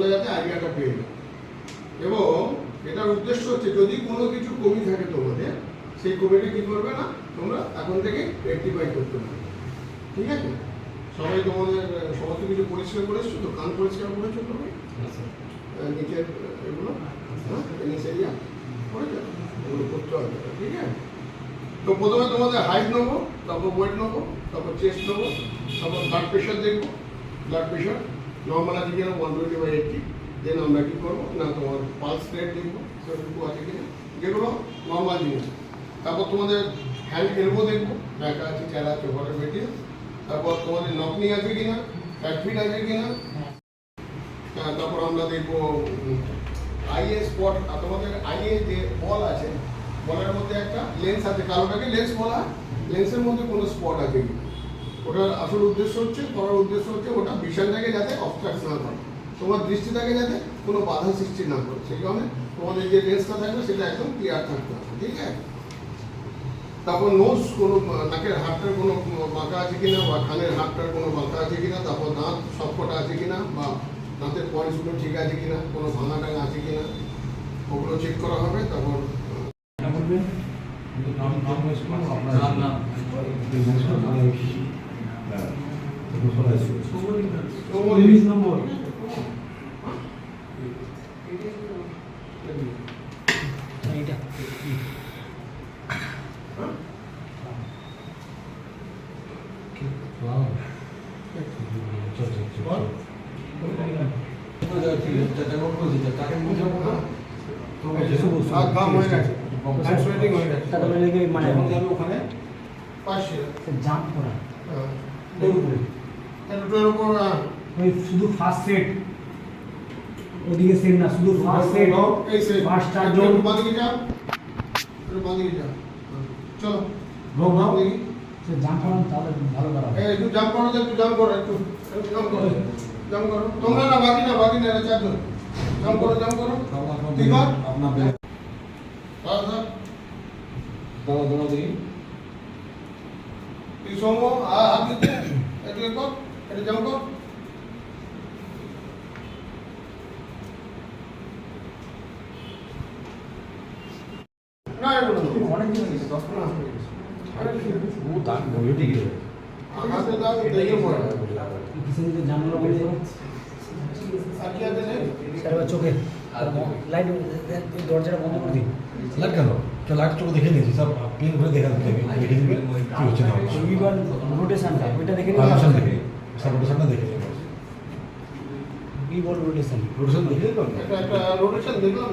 তোমরা যাতে আইডিয়াটা পেয়ে যাও। এবং এটার উদ্দেশ্য হচ্ছে যদি কোনো কিছু কমি থাকে তোমাদের, সেই কমিটা কি করবে না তোমরা এখন থেকে রেক্টিফাই করতে পারবে। ঠিক আছে? সবাই তোমাদের সমস্ত কিছু পরিষ্কার করেছো তো? কান পরিষ্কার করেছো তুমি? নিচের এগুলো নিচে এরিয়া করেছো? এগুলো করতে হবে, ঠিক আছে? তো প্রথমে তোমাদের হাইট নেবো, তারপর ওয়েট নেবো, তারপর চেস্ট নেবো, তারপর ব্লাড প্রেশার দেখবো। ব্লাড প্রেশার নর্মাল আছে কিনা 120/80। দেন আমরা কী করবো না তোমার পালস রেট দেখবো সেটুকু আছে কিনা, যেগুলো নর্মাল জিনিস। তারপর তোমাদের হ্যান্ড এলবো দেখবো, ব্যাকা আছে, চেলা আছে, ওভারের বেটে। তারপর তোমাদের নকনি আছে কিনা, ফ্যাটফিট আছে কিনা। তারপর আমরা দেখবো আইএ স্পট, আর তোমাদের আইএ যে বল আছে, বলের মধ্যে একটা লেন্স আছে, কালোটাকে লেন্স বলা হয়, লেন্সের মধ্যে কোনো স্পট আছে কিনা। ওটার আসল উদ্দেশ্য হচ্ছে, করার উদ্দেশ্য হচ্ছে ওটা ভিশনটাকে যাতে অবস্ট্রাক্ট না করে, তোমার দৃষ্টিটাকে যাতে কোনো বাধা সৃষ্টি না করে। সেই কারণে তোমাদের যে লেন্সটা থাকবে সেটা একদম ক্লিয়ার থাকতে হবে, ঠিক আছে? তারপর নোজ, কোনো নাকের হাড়টার কোনো বাঁকা আছে কিনা, বা কানের হাড়টার কোনো বাঁকা আছে কিনা। তারপর দাঁত সবকটা আছে কিনা, বা দাঁতের পয়েন্টসগুলো ঠিক আছে কিনা, কোনো ভাঙা টাঙা আছে কিনা, ওগুলো চেক করা হবে। তারপর শুধু ফার্স্ট সেট ওদিকে সেট না, শুধু ফার্স্ট সেট, ফার্স্ট চারজন বাদিকে যাও, বাদিকে যাও, চলো রোগ নাও, সে জাম্প করুন তাহলে ভালো করা হবে। একটু জাম্প করো, একটু জাম্প করো, একটু জাম্প করো, জাম্প করো। তোমরা না বাকি না, বাকি না, চারজন জাম্প করো, জাম্প করো। ঠিক আছে? আপনার দাদা দাদা দাদা দেখি তুই সোমো হাত দিতে একটু কর, একটু জাম্প কর। না এগুলো অনেক দিন হয়েছে, 10-15 মাস হয়ে গেছে। ও দাগ বলে ঠিক আছে আঘাতে দাও দেখে পড়ে কিছু দিকে জানলা বলে সাকিয়া দেনে স্যার চোখে লাইট দরজাটা বন্ধ করে দিন। লাইট কেন লাইট চোখ দেখে নিয়েছি সব পিন করে দেখা যাচ্ছে মিটিং কি হচ্ছে না রবিবার রোটেশনটা ওইটা দেখে রোটেশন দেখে সব রোটেশনটা দেখে বি বল রোটেশন রোটেশন দেখে একটা রোটেশন দেখলাম।